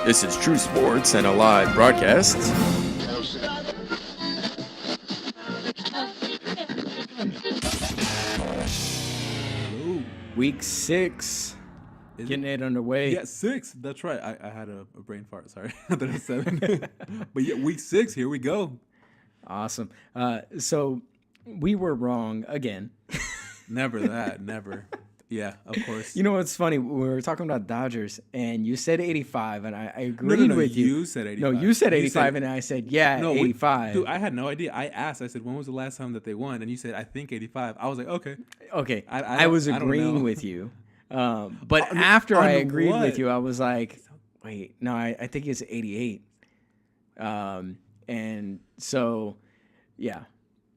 This is True Sports and a live broadcast. Week 6. Getting it underway. Yeah, 6. That's right. I had a brain fart. Sorry. I thought it was 7. But yeah, week 6. Here we go. Awesome. So we were wrong again. Never that. Never. Yeah, of course. You know what's funny? We were talking about Dodgers, and you said 85, and I agreed with you. You said 85. No, you said 85, and I said, 85. Dude, I had no idea. I asked. I said, when was the last time that they won? And you said, I think 85. I was like, okay. Okay. I was agreeing with you. But after I agreed with you, I was like, wait, no, I think it's 88. And so, yeah.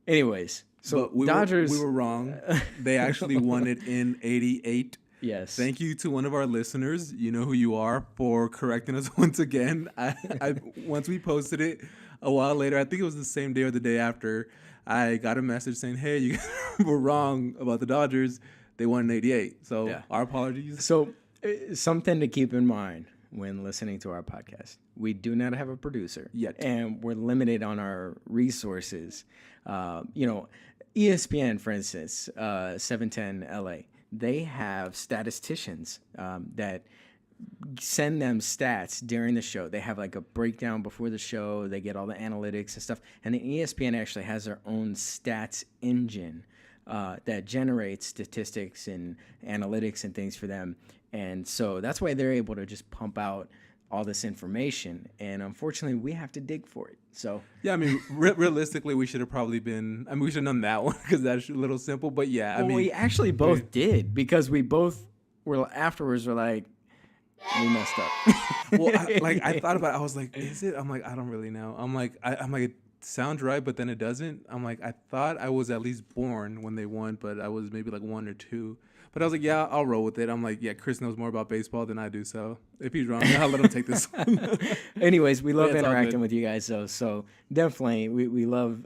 Anyways, so Dodgers. We were wrong. They actually won it in 88. Yes. Thank you to one of our listeners. You know who you are, for correcting us once again. Once we posted it a while later, I think it was the same day or the day after, I got a message saying, hey, you were wrong about the Dodgers. They won in 88. So yeah. Our apologies. So something to keep in mind when listening to our podcast. We do not have a producer yet, and we're limited on our resources. ESPN, for instance, 710 LA, they have statisticians that send them stats during the show. They have like a breakdown before the show. They get all the analytics and stuff. And then ESPN actually has their own stats engine that generates statistics and analytics and things for them. And so that's why they're able to just pump out all this information. And unfortunately, we have to dig for it. So yeah, I mean, realistically, we should have probably been. I mean, we should have done that one because that's a little simple. But yeah, well, we actually both did, because we both were afterwards. We're like, we messed up. Well, I thought about it. I was like, is it? I'm like, I don't really know. I'm like, it sounds right, but then it doesn't. I'm like, I thought I was at least born when they won, but I was maybe like 1 or 2. But I was like, yeah, I'll roll with it. I'm like, yeah, Chris knows more about baseball than I do, so if he's wrong, I'll let him take this one. Anyways, we love interacting with you guys, though. So definitely, we love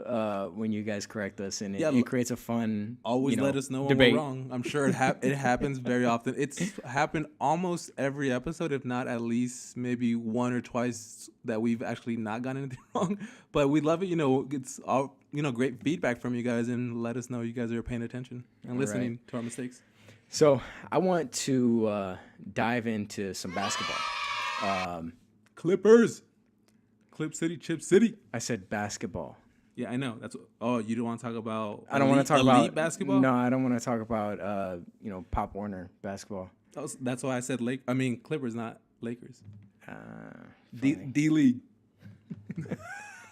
when you guys correct us, and it creates a fun always let us know when we're wrong. I'm sure it happens very often. It's happened almost every episode, if not at least maybe 1 or twice that we've actually not gotten anything wrong. But we love it. It's all great feedback from you guys, and let us know you guys are paying attention and listening to our mistakes. So I want to dive into some basketball. Clippers. Clip City, Chip City. I said basketball. Yeah, I know. You don't want to talk about I don't want to talk about basketball? No, I don't want to talk about Pop Warner basketball. That's why I said Clippers, not Lakers. D-League.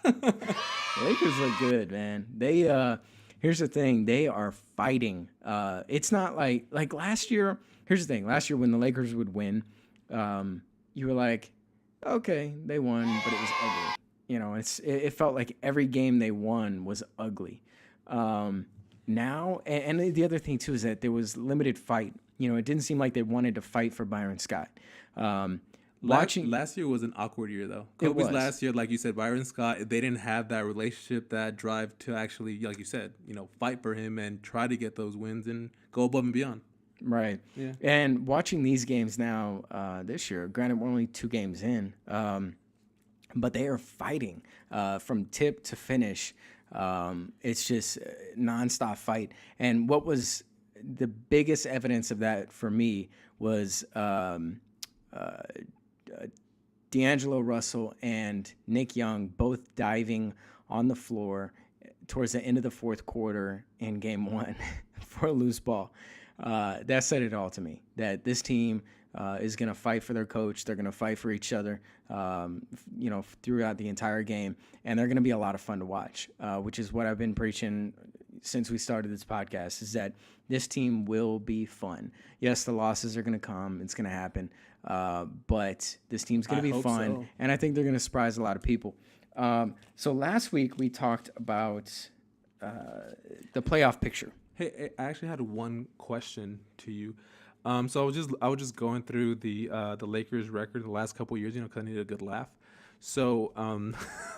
Lakers look good, man. They here's the thing, they are fighting. It's not like last year. Here's the thing, last year when the Lakers would win, you were like, okay, they won, but it was ugly. It felt like every game they won was ugly. Now, and the other thing too is that there was limited fight. It didn't seem like they wanted to fight for Byron Scott. Last year was an awkward year, though. Kobe's last year, like you said, Byron Scott, they didn't have that relationship, that drive to actually, like you said, fight for him and try to get those wins and go above and beyond. Right. Yeah. And watching these games now this year, granted we're only 2 games in, but they are fighting from tip to finish. It's just nonstop fight. And what was the biggest evidence of that for me was D'Angelo Russell and Nick Young both diving on the floor towards the end of the fourth quarter in game 1 for a loose ball. That said it all to me, that this team is going to fight for their coach. They're going to fight for each other, throughout the entire game. And they're going to be a lot of fun to watch, which is what I've been preaching since we started this podcast, is that this team will be fun. Yes, the losses are going to come. It's going to happen. But this team's going to be fun. So. And I think they're going to surprise a lot of people. So last week we talked about the playoff picture. Hey, I actually had one question to you. So I was just going through the Lakers record the last couple of years, because I needed a good laugh. So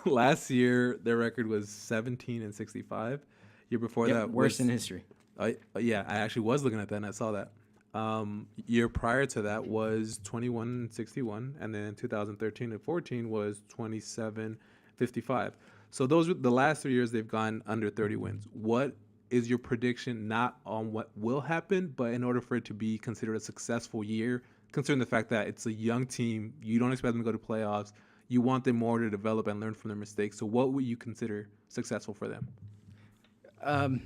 last year their record was 17-65. Year before that, worst in history. Yeah, I actually was looking at that and I saw that. Year prior to that was 21-61, and then 2013 and 14 was 27-55. So those are the last 3 years they've gone under 30 wins. What is your prediction, not on what will happen, but in order for it to be considered a successful year, considering the fact that it's a young team, you don't expect them to go to playoffs, you want them more to develop and learn from their mistakes. So what would you consider successful for them? I'm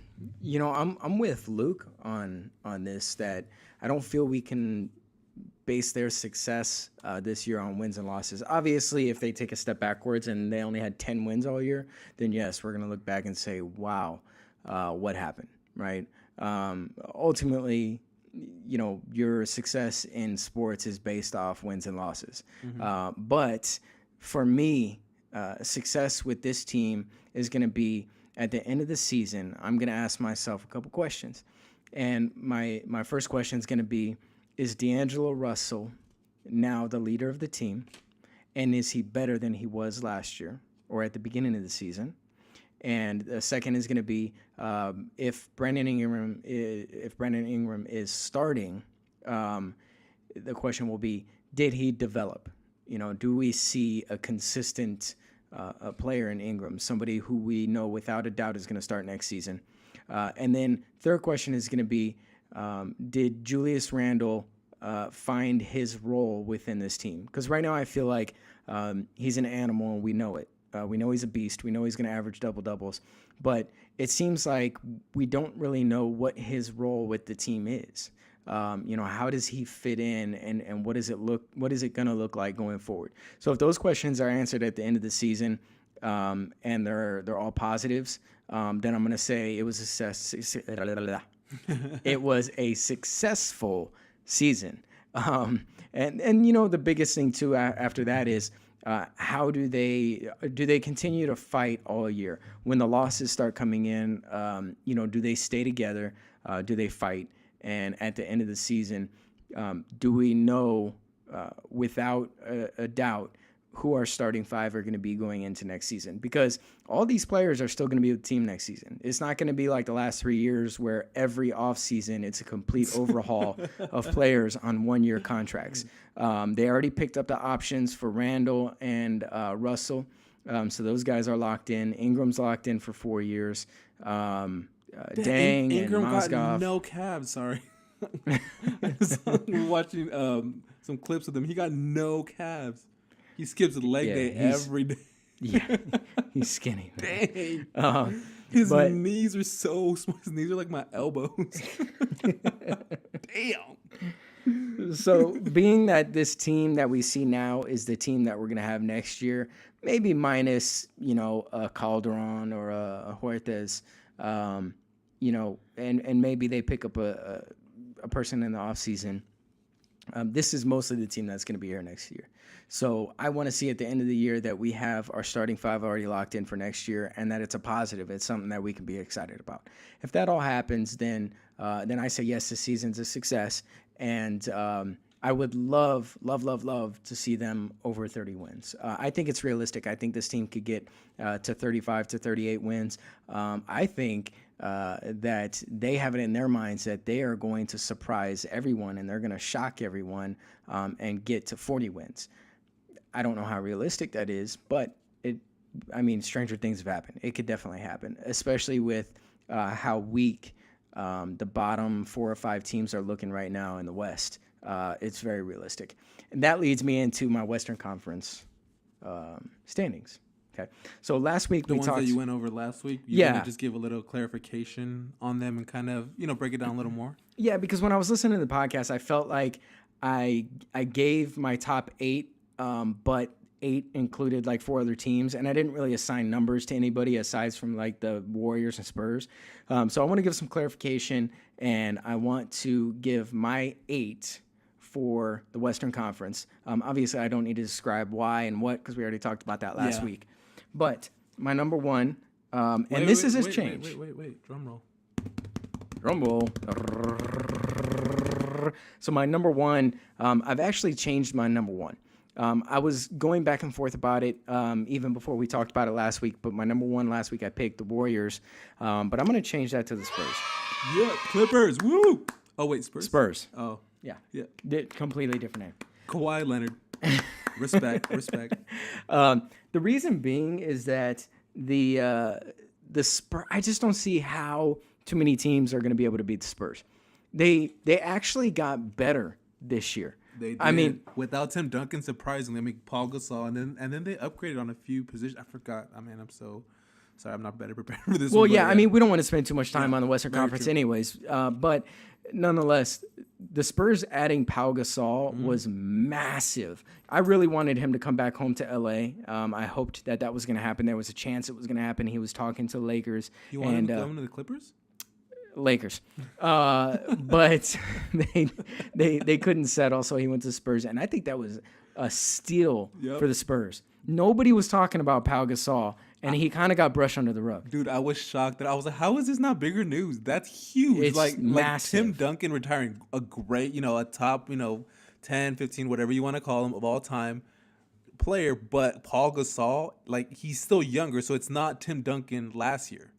with Luke on this, that I don't feel we can base their success this year on wins and losses. Obviously, if they take a step backwards and they only had 10 wins all year, then yes, we're going to look back and say, wow, what happened, right? Ultimately, your success in sports is based off wins and losses. Mm-hmm. But for me, success with this team is going to be, at the end of the season, I'm going to ask myself a couple questions. And my first question is going to be, is D'Angelo Russell now the leader of the team? And is he better than he was last year or at the beginning of the season? And the second is going to be, if Brandon Ingram is starting, the question will be, did he develop? Do we see a consistent a player in Ingram, somebody who we know without a doubt is going to start next season? And then third question is going to be, did Julius Randle find his role within this team? Because right now I feel like he's an animal and we know it. We know he's a beast. We know he's going to average double-doubles. But it seems like we don't really know what his role with the team is. How does he fit in, and what is it going to look like going forward? So if those questions are answered at the end of the season, and they're all positives, then I'm going to say it was it was a successful season. And the biggest thing too after that is, how do they continue to fight all year? When the losses start coming in, do they stay together? Do they fight? And at the end of the season, do we know without a doubt who our starting five are going to be going into next season? Because all these players are still going to be with the team next season. It's not going to be like the last 3 years where every offseason it's a complete overhaul of players on one-year contracts. They already picked up the options for Randall and Russell. So those guys are locked in. Ingram's locked in for 4 years. Dang, Ingram and Mozgov. got no calves. Sorry, we're watching some clips of him. He got no calves. He skips leg day every day. Yeah, he's skinny. Dang. His knees are so small. His knees are like my elbows. Damn. So being that this team that we see now is the team that we're going to have next year, maybe minus, a Calderon or a Huertas, and maybe they pick up a person in the offseason. This is mostly the team that's going to be here next year. So I want to see at the end of the year that we have our starting five already locked in for next year, and that it's a positive. It's something that we can be excited about. If that all happens, then I say yes, this season's a success, and I would love to see them over 30 wins. I think it's realistic. I think this team could get to 35 to 38 wins. I think that they have it in their minds that they are going to surprise everyone and they're going to shock everyone and get to 40 wins. I don't know how realistic that is, but stranger things have happened. It could definitely happen, especially with how weak the bottom 4 or 5 teams are looking right now in the West. It's very realistic. And that leads me into my Western Conference standings. Okay. So last week we talked. The ones that you went over last week? You want to just give a little clarification on them and kind of, break it down a little more? Yeah, because when I was listening to the podcast, I felt like I gave my top 8, but 8 included like 4 other teams, and I didn't really assign numbers to anybody aside from like the Warriors and Spurs. So I want to give some clarification, and I want to give my 8 for the Western Conference. Obviously, I don't need to describe why and what because we already talked about that last week. But my number 1, this has changed. Wait. Drum roll. Drum roll. So my number 1, I've actually changed my number 1. I was going back and forth about it even before we talked about it last week, but my number 1 last week I picked the Warriors, but I'm going to change that to the Spurs. Yeah, Clippers, woo! Oh wait, Spurs. Spurs. Oh Yeah. yeah. Completely different name. Kawhi Leonard. Respect. The reason being is that the Spurs. I just don't see how too many teams are going to be able to beat the Spurs. They actually got better this year. They did. I mean, without Tim Duncan, surprisingly, I mean Paul Gasol, and then they upgraded on a few positions. I forgot. I mean, I'm so sorry. I'm not better prepared for this. well, one, yeah. I mean, we don't want to spend too much time on the Western very Conference, true. anyways. But nonetheless, the Spurs adding Pau Gasol was massive. I really wanted him to come back home to LA. I hoped that was going to happen. There was a chance it was going to happen. He was talking to the Lakers. You want him to come to the Clippers? Lakers, but they couldn't settle, so he went to Spurs, and I think that was a steal for the Spurs. Nobody was talking about Pau Gasol, and he kind of got brushed under the rug. Dude, I was shocked that I was like, how is this not bigger news? That's huge. It's like massive. Tim Duncan retiring, a great, a top, 10, 15, whatever you want to call him of all time player, but Paul Gasol, like he's still younger, so it's not Tim Duncan last year.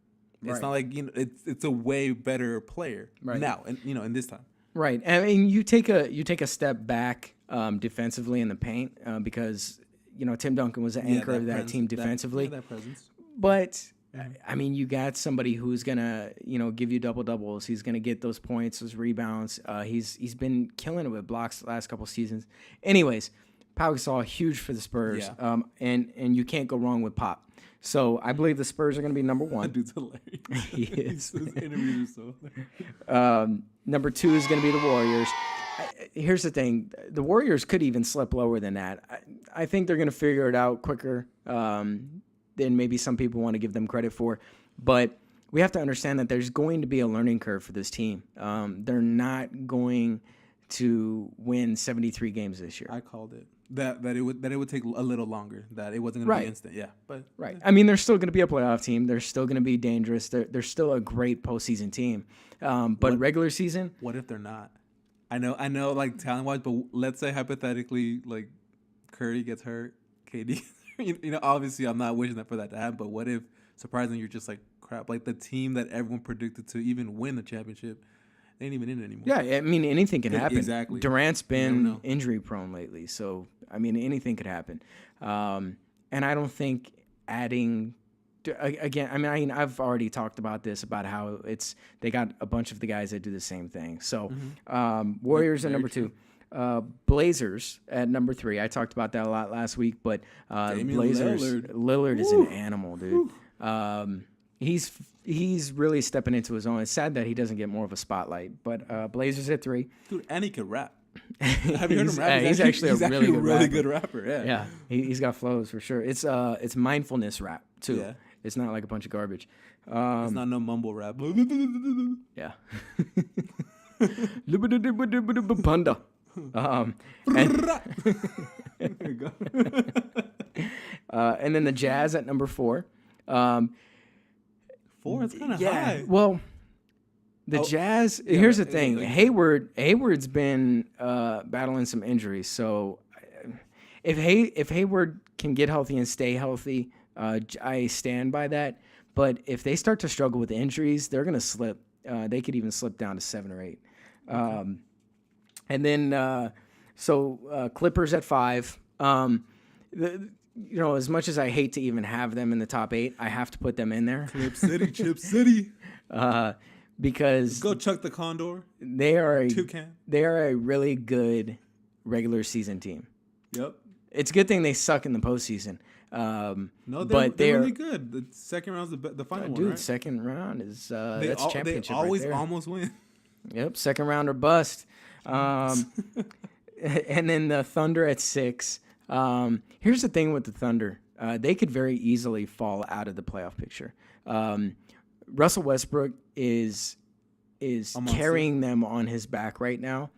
It's not like it's a way better player now, and in this time. Right. I mean, you take a step back defensively in the paint because Tim Duncan was the anchor of that team defensively. That presence. But I mean, you got somebody who's gonna give you double doubles. He's gonna get those points, those rebounds. He's been killing it with blocks the last couple seasons. Anyways, Pau Gasol huge for the Spurs. Yeah. And you can't go wrong with Pop. So I believe the Spurs are going to be number one. That dude's hilarious. He is. His interviews are so Number two is going to be the Warriors. Here's the thing. The Warriors could even slip lower than that. I think they're going to figure it out quicker than maybe some people want to give them credit for. But we have to understand that there's going to be a learning curve for this team. They're not going to win 73 games this year. I called it. That it would take a little longer. That it wasn't going to be instant. Yeah, but right. I mean, they're still going to be a playoff team. They're still going to be dangerous. They're still a great postseason team. But regular season, what if they're not? I know, like talent wise, but let's say hypothetically, like Curry gets hurt, KD. Obviously, I'm not wishing for that to happen. But what if surprisingly you're just like crap? Like the team that everyone predicted to even win the championship. They ain't even in it anymore. Yeah, I mean, anything can happen. Exactly. Durant's been injury prone lately, so I mean, anything could happen. And I don't think adding again. I mean, I've already talked about this about how they got a bunch of the guys that do the same thing. So Warriors at number 2. Blazers at number 3. I talked about that a lot last week, but Blazers Lillard is an animal, dude. He's really stepping into his own. It's sad that he doesn't get more of a spotlight. But Blazers at 3. Dude, and he could rap. Have you heard him rap? He's actually a really good rapper. Yeah. Yeah. He's got flows for sure. It's mindfulness rap too. Yeah. It's not like a bunch of garbage. It's not no mumble rap. Yeah. Panda. And then the Jazz at number 4. 4? It's kind of high. Well, the Jazz. Here's the thing. Hayward's been battling some injuries. So if Hayward can get healthy and stay healthy, I stand by that. But if they start to struggle with injuries, they're gonna slip. They could even slip down to 7 or 8. Okay. And then Clippers at 5. As much as I hate to even have them in the top 8, I have to put them in there. Chip City. Because go Chuck the Condor. They are Toucan. They are a really good regular season team. Yep. It's a good thing they suck in the postseason. They're really good. The second round's the final one, dude. right? Second round is that's championship. They always right there. almost win. Yep, second round or bust. And then the Thunder at 6. Here's the thing with the Thunder. They could very easily fall out of the playoff picture. Russell Westbrook is carrying them on his back right now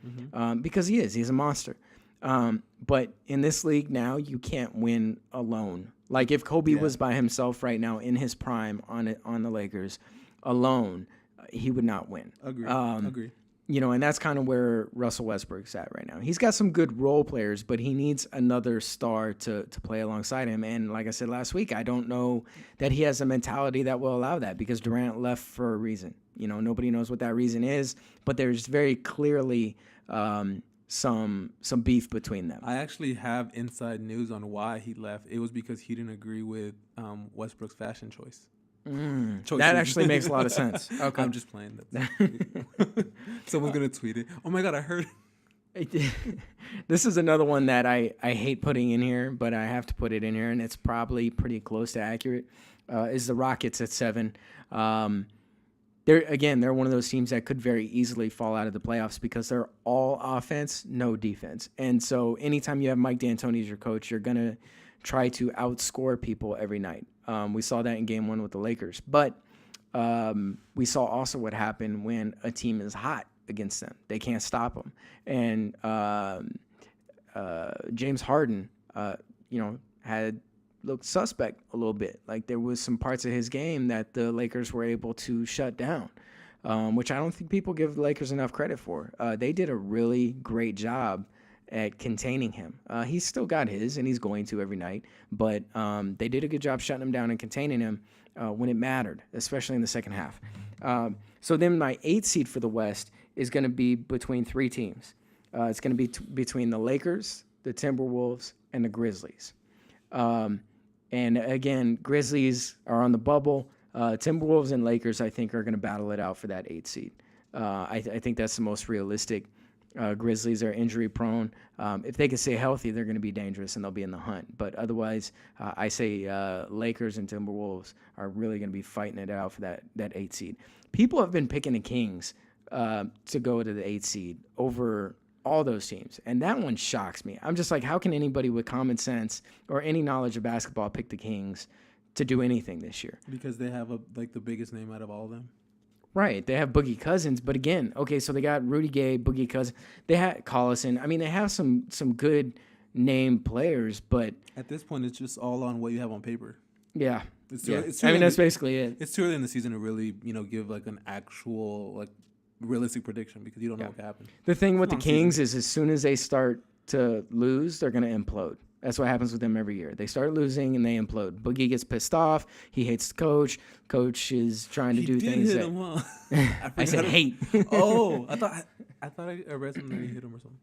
because he's a monster. But in this league now, you can't win alone. Like if Kobe was by himself right now in his prime on the Lakers alone, he would not win. Agree. And that's kind of where Russell Westbrook's at right now. He's got some good role players, but he needs another star to play alongside him. And like I said last week, I don't know that he has a mentality that will allow that because Durant left for a reason. Nobody knows what that reason is, but there's very clearly some beef between them. I actually have inside news on why he left. It was because he didn't agree with Westbrook's fashion choice. That actually makes a lot of sense. Okay. I'm just playing. Someone's going to tweet it. Oh, my God, I heard it. This is another one that I hate putting in here, but I have to put it in here, and it's probably pretty close to accurate, is the Rockets at 7. They're one of those teams that could very easily fall out of the playoffs because they're all offense, no defense. And so anytime you have Mike D'Antoni as your coach, you're going to try to outscore people every night. We saw that in game 1 with the Lakers. But we saw also what happened when a team is hot against them. They can't stop them. And James Harden, had looked suspect a little bit. Like there was some parts of his game that the Lakers were able to shut down, which I don't think people give the Lakers enough credit for. They did a really great job at containing him. He's still got his, and he's going to every night, but they did a good job shutting him down and containing him when it mattered, especially in the second half. So then my 8th seed for the West is going to be between 3 teams. It's going to be between the Lakers, the Timberwolves, and the Grizzlies. And again, Grizzlies are on the bubble. Timberwolves and Lakers, I think, are going to battle it out for that 8th seed. I think that's the most realistic. Grizzlies are injury prone. If they can stay healthy, they're going to be dangerous and they'll be in the hunt. But otherwise, I say Lakers and Timberwolves are really going to be fighting it out for that 8th seed. People have been picking the Kings to go to the 8th seed over all those teams. And that one shocks me. I'm just like, how can anybody with common sense or any knowledge of basketball pick the Kings to do anything this year? Because they have the biggest name out of all of them. Right. They have Boogie Cousins, but again, okay, so they got Rudy Gay, Boogie Cousins. They had Collison. I mean, they have some good name players, but at this point, it's just all on what you have on paper. Yeah. It's too that's basically it. It's too early in the season to really, give like an actual realistic prediction because you don't know what can happen. The thing with the Kings is as soon as they start to lose, they're going to implode. That's what happens with them every year. They start losing and they implode. Boogie gets pissed off. He hates the coach. Coach is trying to do things hit that him, huh? I said hate. Oh, I thought I read something that he hit him or something.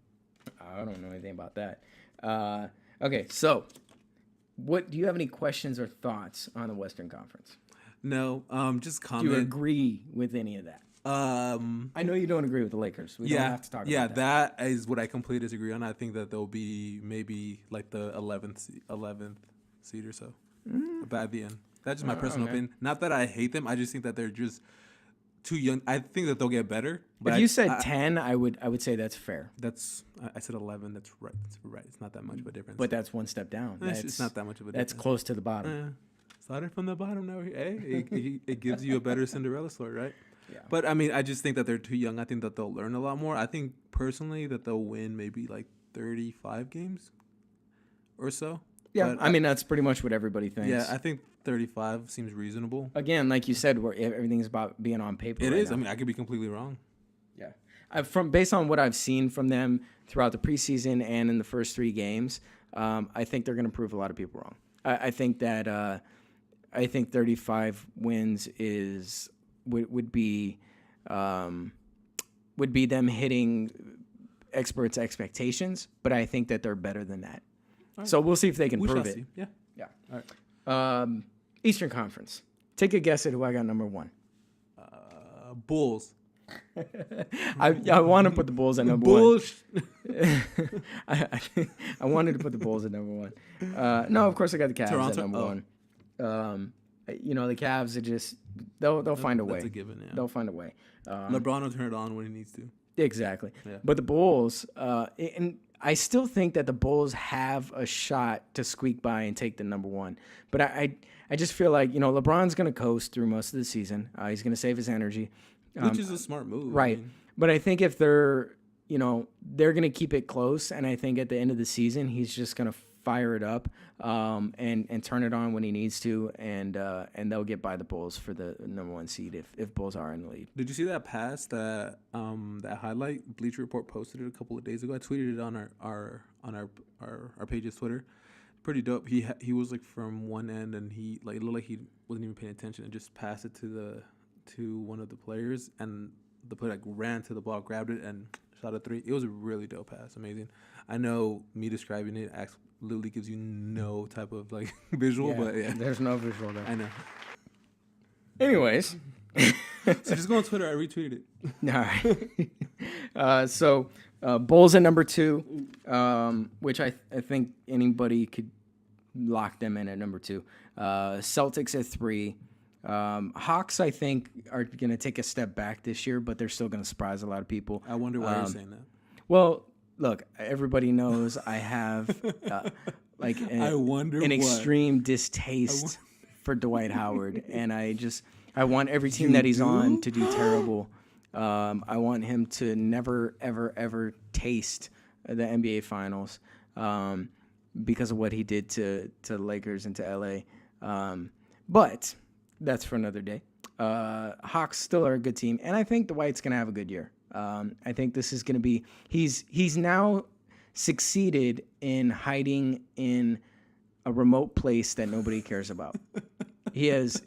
I don't know anything about that. Okay, so what do you have any questions or thoughts on the Western Conference? No, just comment. Do you agree with any of that? I know you don't agree with the Lakers. We don't have to talk about that. Yeah, that is what I completely disagree on. I think that they'll be maybe like the 11th seed or so at the end. That's just my personal opinion. Not that I hate them. I just think that they're just too young. I think that they'll get better. But if you said 10, I would say that's fair. I said 11. That's right. That's right. It's not that much of a difference. But that's one step down. It's not that much of a difference. That's close to the bottom. Started from the bottom now. Hey, it gives you a better Cinderella story, right? Yeah. But, I mean, I just think that they're too young. I think that they'll learn a lot more. I think, personally, that they'll win maybe, 35 games or so. Yeah, I mean, that's pretty much what everybody thinks. Yeah, I think 35 seems reasonable. Again, like you said, where everything's about being on paper. It is. Now. I mean, I could be completely wrong. Yeah. Based on what I've seen from them throughout the preseason and in the first 3 games, I think they're going to prove a lot of people wrong. I think that 35 wins would be them hitting experts' expectations, but I think that they're better than that. Right. So we'll see if they can prove it. See. Yeah. All right. Eastern Conference. Take a guess at who I got number 1. Bulls. I want to put the Bulls at number 1. I wanted to put the Bulls at number 1. No, of course I got the Cavs at number 1. The Cavs are just they'll find a way. That's a given. Yeah. They'll find a way. LeBron will turn it on when he needs to. Exactly. Yeah. But the Bulls, and I still think that the Bulls have a shot to squeak by and take the number 1. But I just feel like LeBron's going to coast through most of the season. He's going to save his energy, which is a smart move, right? I mean. But I think if they're going to keep it close, and I think at the end of the season he's just going to fire it up and turn it on when he needs to, and they'll get by the Bulls for the number 1 seed if Bulls are in the lead. Did you see that pass that that highlight Bleacher Report posted it a couple of days ago? I tweeted it on our page's Twitter. Pretty dope. He was like from one end, and he like it looked like he wasn't even paying attention and just passed it to one of the players, and the player like ran to the ball, grabbed it, and shot a 3. It was a really dope pass. Amazing. I know me describing it literally gives you no type of like visual, but yeah, there's no visual there. I know. Anyways, so just go on Twitter. I retweeted it. All right. So Bulls at number 2, which I think anybody could lock them in at number 2. Celtics at 3. Hawks, I think, are going to take a step back this year, but they're still going to surprise a lot of people. I wonder why you're saying that. Well, look, everybody knows I have an extreme distaste for Dwight Howard, and I want every team that he's on to do terrible. I want him to never, ever, ever taste the NBA Finals because of what he did to Lakers and to LA. But that's for another day. Hawks still are a good team, and I think Dwight's going to have a good year. I think this is going to be – he's now succeeded in hiding in a remote place that nobody cares about. He has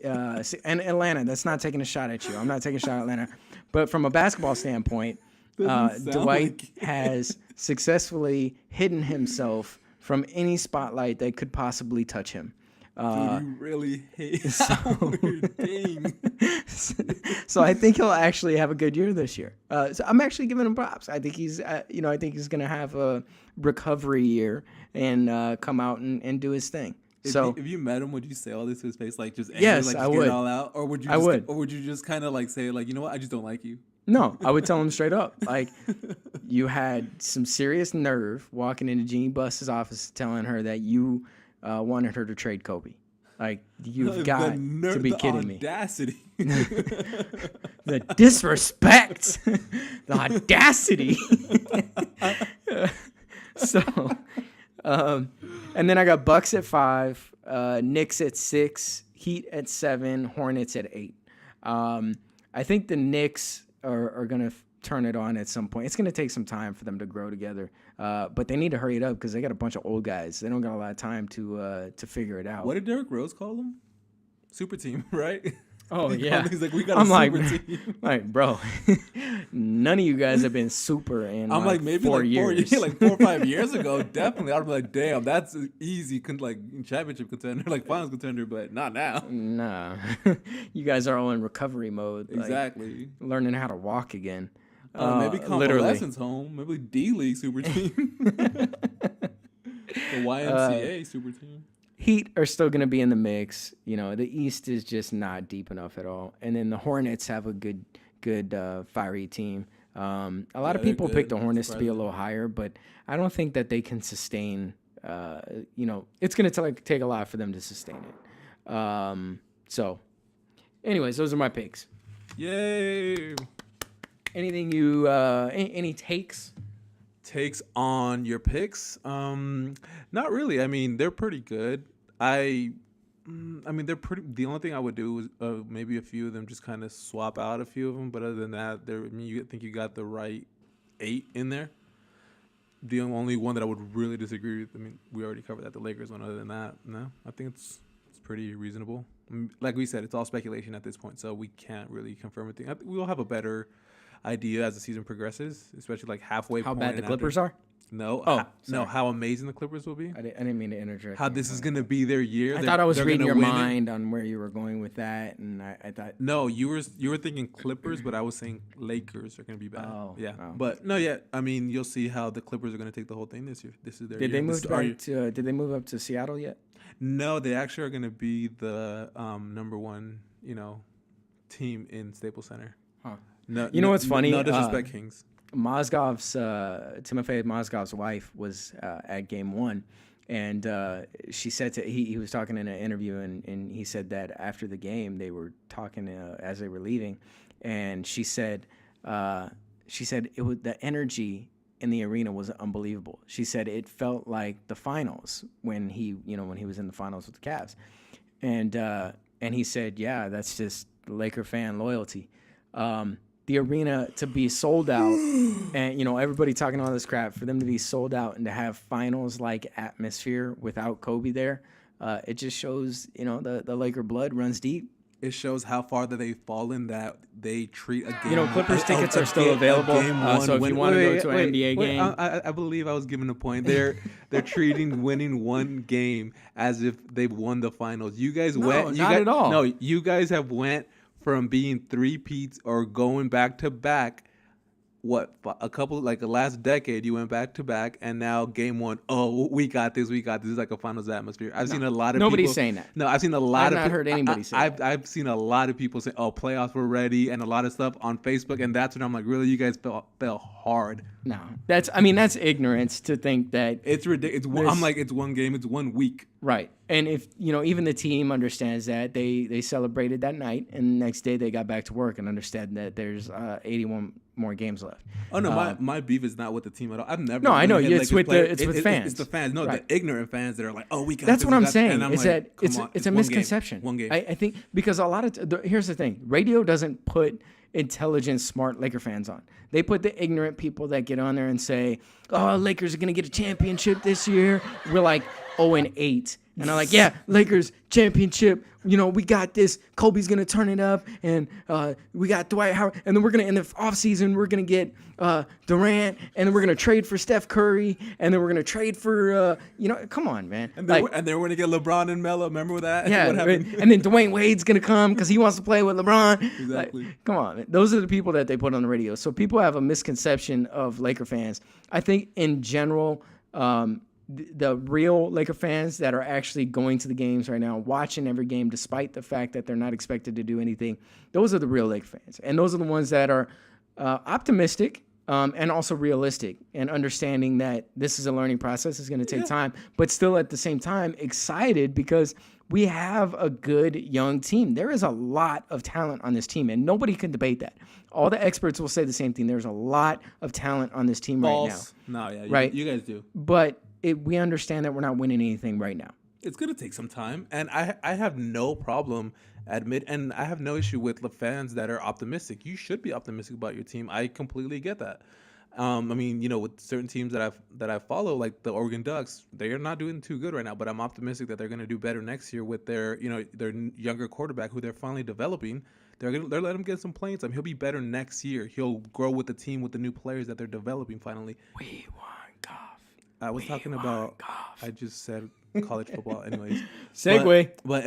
and Atlanta, that's not taking a shot at you. I'm not taking a shot at Atlanta. But from a basketball standpoint, Dwight has successfully hidden himself from any spotlight that could possibly touch him. You really hate Howard. Dang. So I think he'll actually have a good year this year. So I'm actually giving him props. I think he's going to have a recovery year and come out and do his thing. If you met him, would you say all this to his face, like just angry, yes, like I just would. Get it all out, or would you? Or would you just kind of like say, like, you know what, I just don't like you? No, I would tell him straight up. Like, you had some serious nerve walking into Jeannie Buss's office telling her that you wanted her to trade Kobe. Like, you've got to be kidding me. The audacity. The disrespect. The audacity. And then I got Bucks at 5, Knicks at 6, Heat at 7, Hornets at 8. I think the Knicks are going to turn it on at some point. It's going to take some time for them to grow together, but they need to hurry it up because they got a bunch of old guys. They don't got a lot of time to figure it out. What did Derrick Rose call them? Super team, right? Oh, yeah. He's like, we got super team. Like, bro, none of you guys have been super in maybe 4 years. Like 4 or 5 years ago, definitely. I'd be like, damn, that's an easy championship contender, like finals contender, but not now. Nah. You guys are all in recovery mode. Exactly. Like, learning how to walk again. Maybe convalescence home. Maybe D-League super team. The YMCA super team. Heat are still going to be in the mix. You know, the East is just not deep enough at all. And then the Hornets have a good fiery team. A lot of people pick the Hornets to be a little higher, but I don't think that they can sustain. It's going to take a lot for them to sustain it. So, anyways, those are my picks. Yay! Anything any takes? Takes on your picks? Not really. I mean, they're pretty good. I mean, they're pretty. The only thing I would do is maybe a few of them just kind of swap out a few of them. But other than that, you think you got the right 8 in there. The only one that I would really disagree with, I mean, we already covered that, the Lakers one. Other than that, no, I think it's pretty reasonable. I mean, like we said, it's all speculation at this point, so we can't really confirm anything. We will have a better idea as the season progresses, especially like halfway. How bad the Clippers are? No. How amazing the Clippers will be. I didn't mean to interject. How this is going to be their year. I thought I was reading your mind on where you were going with that, and I thought. No, you were thinking Clippers, but I was saying Lakers are going to be bad. Oh, yeah. Oh. But no, yeah. I mean, you'll see how the Clippers are going to take the whole thing this year. This is their year. Did they move up to Seattle yet? No, they actually are going to be the number 1, team in Staples Center. Huh. No, you know what's funny? No disrespect, Kings. Timofey Mozgov's wife was at Game 1, and she said he was talking in an interview, and he said that after the game they were talking as they were leaving, and she said it was the energy in the arena was unbelievable. She said it felt like the finals when he was in the finals with the Cavs. And he said, yeah, that's just Laker fan loyalty. The arena to be sold out and, everybody talking all this crap, for them to be sold out and to have finals-like atmosphere without Kobe there, it just shows, the Laker blood runs deep. It shows how far that they've fallen, that they treat a game. Clippers tickets are still available. So if you want to go to an NBA game. I believe I was given a point. They're treating winning one game as if they've won the finals. You guys went. Not at all. No, you guys have went from being three-peats or going back to back. What, a couple, like the last decade, you went back to back, and now game one, we got this. This is like a finals atmosphere. I've seen a lot of nobody's people saying that. No, I've seen a lot I've not heard anybody say that. I've seen a lot of people say, playoffs were ready, and a lot of stuff on Facebook, and that's when I'm like, really, you guys fell hard. No, that's ignorance to think that it's ridiculous. I'm like, it's one game, it's 1 week. Right. And if, even the team understands that, they celebrated that night, and the next day they got back to work and understand that there's 81 more games left. Oh, no, my beef is not with the team at all. I've never. No, I know. It's with fans. It's the fans. No, right. The ignorant fans that are like, we got That's this, what I'm saying. And is like, that it's a misconception. One game. I think because a lot of here's the thing. Radio doesn't put intelligent, smart Laker fans on. They put the ignorant people that get on there and say, Lakers are going to get a championship this year. We're like 0-8. And I'm like, yeah, Lakers championship. We got this. Kobe's going to turn it up. And we got Dwight Howard. And then we're going to, in the offseason, we're going to get Durant. And then we're going to trade for Steph Curry. And then we're going to trade for, come on, man. And then we're going to get LeBron and Melo. Remember that? Yeah. And then Dwayne Wade's going to come because he wants to play with LeBron. Exactly. Come on, man. Those are the people that they put on the radio. So people have a misconception of Laker fans. I think in general, the real Laker fans that are actually going to the games right now, watching every game, despite the fact that they're not expected to do anything, those are the real Laker fans. And those are the ones that are optimistic and also realistic and understanding that this is a learning process. It's going to take time, but still at the same time excited because we have a good young team. There is a lot of talent on this team, and nobody can debate that. All the experts will say the same thing. There's a lot of talent on this team right now. No, yeah, right? You guys do. But we understand that we're not winning anything right now. It's going to take some time, and I have no problem and I have no issue with the fans that are optimistic. You should be optimistic about your team. I completely get that. With certain teams that I follow, like the Oregon Ducks, they are not doing too good right now, but I'm optimistic that they're going to do better next year with their younger quarterback who they're finally developing. They're letting him get some playing time. He'll be better next year. He'll grow with the team with the new players that they're developing finally. We want Goff. I was talking about. Goff. I just said college football, anyways. Segue. But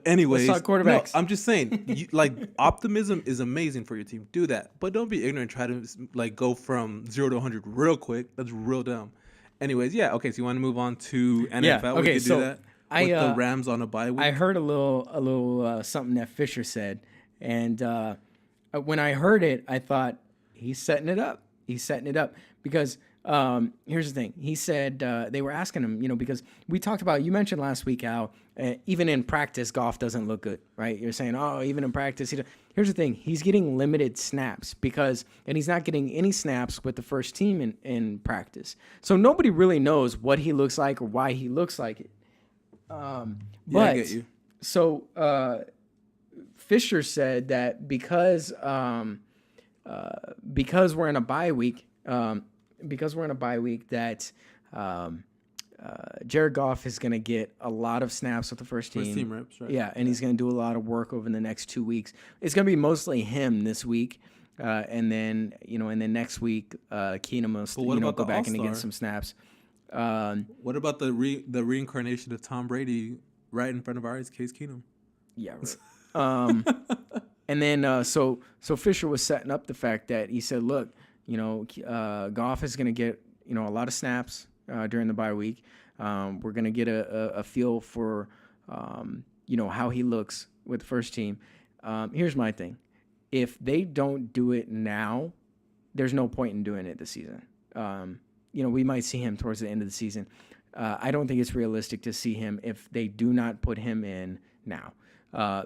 anyways, let's talk quarterbacks. No, I'm just saying, optimism is amazing for your team. Do that, but don't be ignorant. Try to go from 0 to 100 real quick. That's real dumb. Anyways, yeah. Okay, so you want to move on to NFL? Yeah. Okay, we could so do that. With the Rams on a bye week. I heard a little something that Fisher said, and when I heard it, I thought he's setting it up. He's setting it up because. Here's the thing. He said they were asking him, because we talked about, you mentioned last week how even in practice, Goff doesn't look good, right? You're saying, even in practice. Here's the thing. He's getting limited snaps and he's not getting any snaps with the first team in practice. So nobody really knows what he looks like or why he looks like it. I get you. So Fisher said that because we're in a bye week, that Jared Goff is going to get a lot of snaps with the first team. First team reps, right? Yeah, and he's going to do a lot of work over the next 2 weeks. It's going to be mostly him this week, and then next week Keenum will go back and get some snaps. What about the reincarnation of Tom Brady right in front of our eyes, Case Keenum? Yeah. Right. And then so Fisher was setting up the fact that he said, look. Goff is going to get, a lot of snaps during the bye week. We're going to get a feel for, how he looks with the first team. Here's my thing. If they don't do it now, there's no point in doing it this season. We might see him towards the end of the season. I don't think it's realistic to see him if they do not put him in now.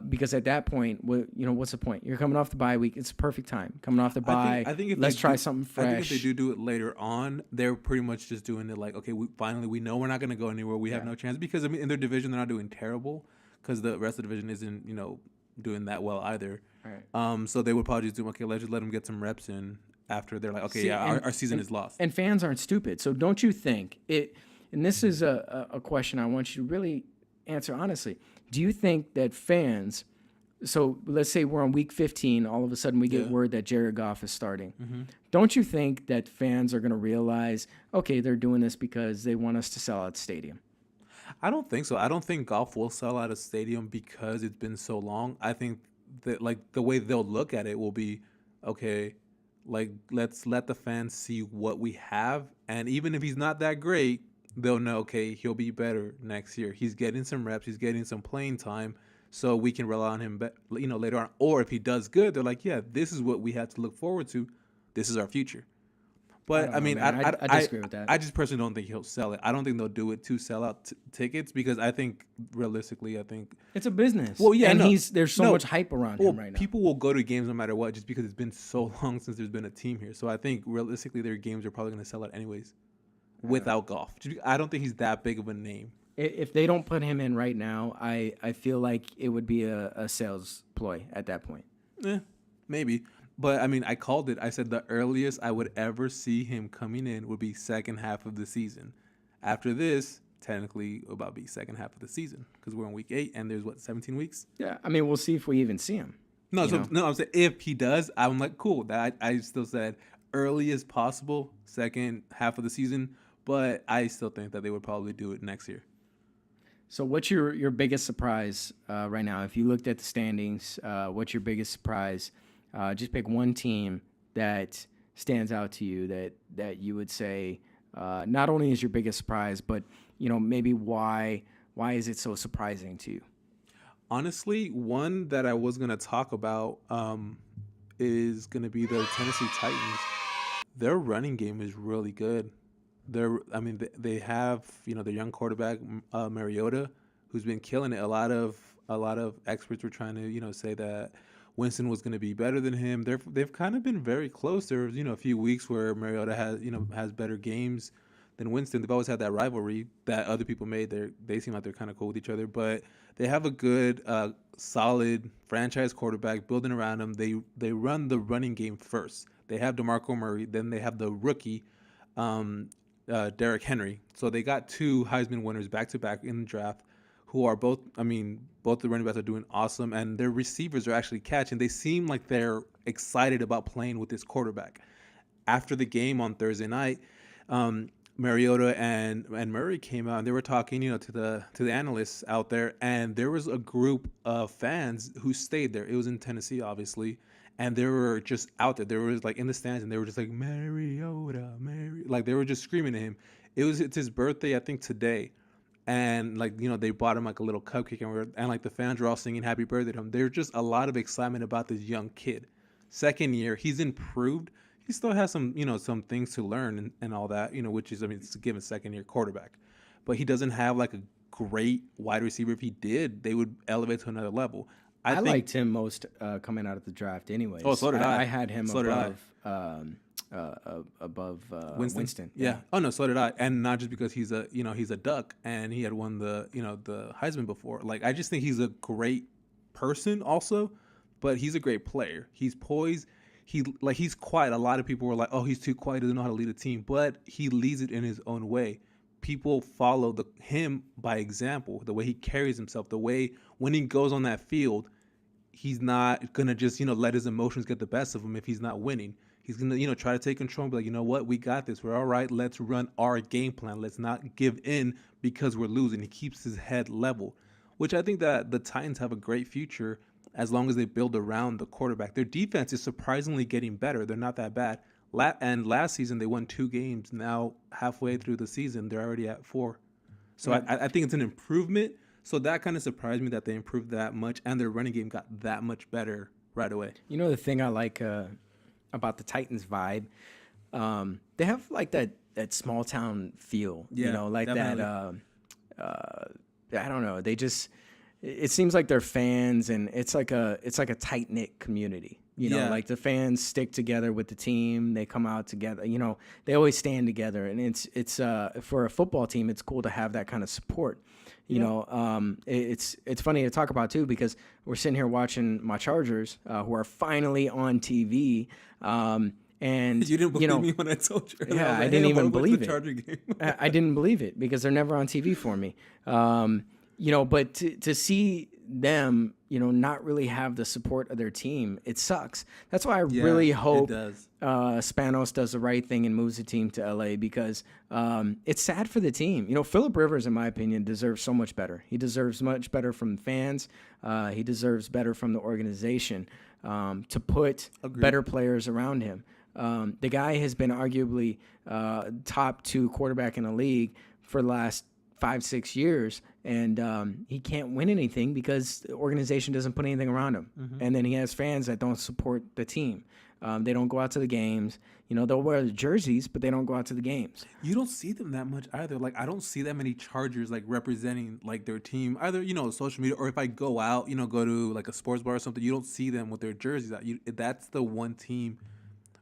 Because at that point, what's the point? You're coming off the bye week. It's a perfect time. Coming off the bye, I think if let's try something fresh. I think if they do it later on, they're pretty much just doing it like, okay, we know we're not going to go anywhere. We have no chance because I mean in their division they're not doing terrible because the rest of the division isn't doing that well either. Right. So they would probably just do okay. Let's just let them get some reps in after they're like, okay, our season is lost. And fans aren't stupid, so don't you think it? And this is a question I want you to really answer honestly. Do you think that fans? So let's say we're on week 15. All of a sudden, we get word that Jared Goff is starting. Mm-hmm. Don't you think that fans are going to realize, okay, they're doing this because they want us to sell out the stadium? I don't think so. I don't think Goff will sell out a stadium because it's been so long. I think that like the way they'll look at it will be, okay, like let's let the fans see what we have, and even if he's not that great, they'll know, okay, he'll be better next year. He's getting some reps, he's getting some playing time. So we can rely on him, later on. Or if he does good, they're like, yeah, this is what we have to look forward to. This is our future. But I disagree with that. I just personally don't think he'll sell it. I don't think they'll do it to sell out tickets because I think realistically, it's a business. Well, yeah, and there's so much hype around him right now. People will go to games no matter what, just because it's been so long since there's been a team here. So I think realistically, their games are probably going to sell out anyways, without Goff. I don't think he's that big of a name. If they don't put him in right now, I feel like it would be a sales ploy at that point. Maybe. But, I mean, I called it. I said the earliest I would ever see him coming in would be second half of the season. After this, technically, it'll about be second half of the season because we're in week 8 and there's, 17 weeks? Yeah, I mean, we'll see if we even see him. No, I'm saying if he does, I'm like, cool. I still said earliest possible, second half of the season, but I still think that they would probably do it next year. So what's your biggest surprise right now? If you looked at the standings, what's your biggest surprise? Just pick one team that stands out to you that you would say not only is your biggest surprise, but maybe why is it so surprising to you? Honestly, one that I was going to talk about is going to be the Tennessee Titans. Their running game is really good. They have their young quarterback Mariota, who's been killing it. A lot of experts were trying to say that Winston was going to be better than him. They've kind of been very close. There's a few weeks where Mariota has better games than Winston. They've always had that rivalry that other people made. They seem like they're kind of cool with each other, but they have a good, solid franchise quarterback building around them. They run the running game first. They have DeMarco Murray, then they have the rookie. Derrick Henry. So they got 2 Heisman winners back to back in the draft who are both the running backs are doing awesome, and their receivers are actually catching. They seem like they're excited about playing with this quarterback. After the game on Thursday night, Mariota and Murray came out and they were talking, to the analysts out there, and there was a group of fans who stayed there. It was in Tennessee, obviously. And they were just out there. They were like in the stands, and they were just like Mariota, like they were just screaming at him. It's his birthday, I think today, and they bought him like a little cupcake, and the fans were all singing happy birthday to him. There's just a lot of excitement about this young kid. Second year, he's improved. He still has some some things to learn and all that, which is it's a given second year quarterback, but he doesn't have like a great wide receiver. If he did, they would elevate to another level. I liked him most coming out of the draft anyways. Oh, so did I. I had him above Winston. Yeah. Oh, no, so did I. And not just because he's a Duck and he had won the Heisman before. Like, I just think he's a great person also, but he's a great player. He's poised. He's quiet. A lot of people were like, oh, he's too quiet. He doesn't know how to lead a team. But he leads it in his own way. People follow him by example, the way he carries himself, the way when he goes on that field, he's not going to just, let his emotions get the best of him if he's not winning. He's going to, try to take control and be like, you know what, we got this. We're all right. Let's run our game plan. Let's not give in because we're losing. He keeps his head level, which I think that the Titans have a great future as long as they build around the quarterback. Their defense is surprisingly getting better. They're not that bad. And last season, they won 2 games. Now, halfway through the season, they're already at 4. So right. I think it's an improvement. So that kind of surprised me that they improved that much, and their running game got that much better right away. The thing I like about the Titans vibe, they have like that small town feel. Yeah, like definitely. that. I don't know. They just it seems like they're fans, and it's like a tight knit community. You know, like the fans stick together with the team. They come out together. You know, they always stand together, and it's for a football team, it's cool to have that kind of support. You know, it's funny to talk about too, because we're sitting here watching my Chargers, who are finally on TV. And you didn't believe me when I told you. Yeah, I didn't even believe it. I didn't believe it because they're never on TV for me. You know, but to see them, you know, not really have the support of their team, it sucks. That's why I really hope Spanos does the right thing and moves the team to LA, because it's sad for the team. You know, Phillip Rivers, in my opinion, deserves so much better. He deserves much better from fans. He deserves better from the organization to put better players around him. The guy has been arguably top 2 quarterback in the league for the last 5-6 years, and he can't win anything because the organization doesn't put anything around him. And then he has fans that don't support the team. They don't go out to the games. You know, they'll wear the jerseys, but they don't go out to the games. You don't see them that much either. Like, I don't see that many Chargers like representing like their team either. You know, social media, or if I go out, you know, go to like a sports bar or something, you don't see them with their jerseys out. That's the one team,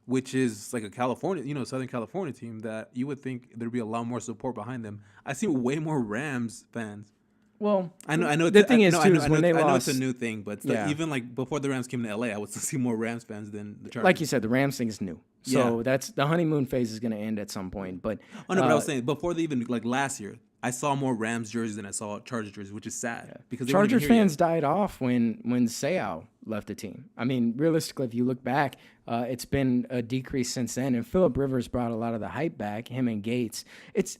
which is like a California, you know, Southern California team, that you would think there'd be a lot more support behind them. I see way more Rams fans. Well, I know. The thing is, when they lost, I know it's a new thing, but even like before the Rams came to LA, I would still see more Rams fans than the Chargers. Like you said, the Rams thing is new, so that's the honeymoon phase is going to end at some point. But but I was saying before they even like last year, I saw more Rams jerseys than I saw Chargers jerseys, which is sad because Chargers fans died off when Seau left the team. I mean, realistically, if you look back, it's been a decrease since then. And Phillip Rivers brought a lot of the hype back. Him and Gates.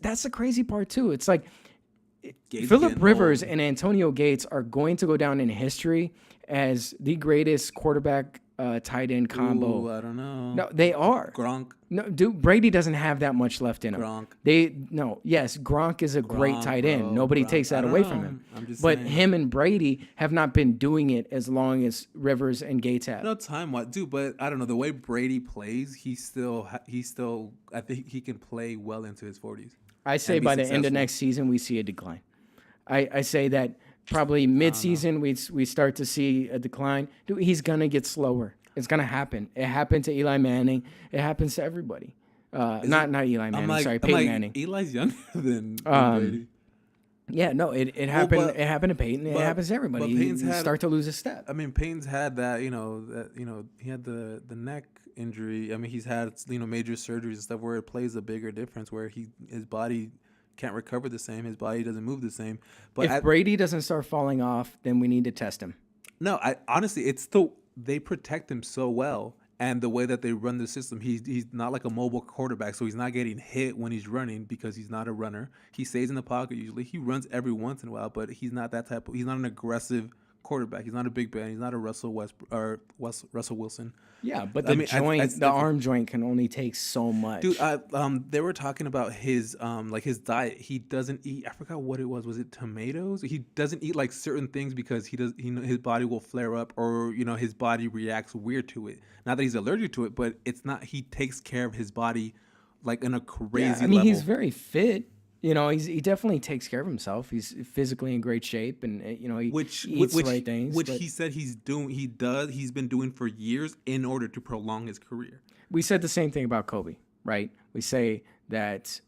That's the crazy part too. It's like Phillip Rivers and Antonio Gates are going to go down in history as the greatest quarterback tight end combo. Ooh, I don't know. No, they are. Gronk. No, dude, Brady doesn't have that much left in him. Gronk. Gronk is a great tight end. Nobody takes that away from him. But saying. Him and Brady have not been doing it as long as Rivers and Gates have. No time, what, dude? But I don't know, the way Brady plays, he still. I think he can play well into his 40s. I say by the end of next season we see a decline. I say that probably mid-season we start to see a decline. Dude, he's gonna get slower. It's gonna happen. It happened to Eli Manning. It happens to everybody. Not Eli Manning. Peyton Manning. Eli's younger than Brady. Yeah, no, it happened. It happened to Peyton. It happens to everybody. You start to lose a step. I mean, Peyton's had that. You know, he had the neck injury. I mean, he's had major surgeries and stuff where it plays a bigger difference, where his body can't recover the same. His body doesn't move the same. But if Brady doesn't start falling off, then we need to test him. No, honestly, they protect him so well, and the way that they run the system, he's not like a mobile quarterback, so he's not getting hit when he's running because he's not a runner. He stays in the pocket usually. He runs every once in a while, but he's not that type of. He's not an aggressive quarterback. He's not a Big Ben. He's not a Russell Wilson. Yeah, but the arm joint can only take so much. Dude, they were talking about his his diet. He doesn't eat. I forgot what it was. Was it tomatoes? He doesn't eat like certain things because his body will flare up, or his body reacts weird to it. Not that he's allergic to it, but it's not. He takes care of his body like in a crazy. I mean, he's very fit. He definitely takes care of himself. He's physically in great shape, and he eats the right things. He said he's been doing for years in order to prolong his career. We said the same thing about Kobe, right? We say that,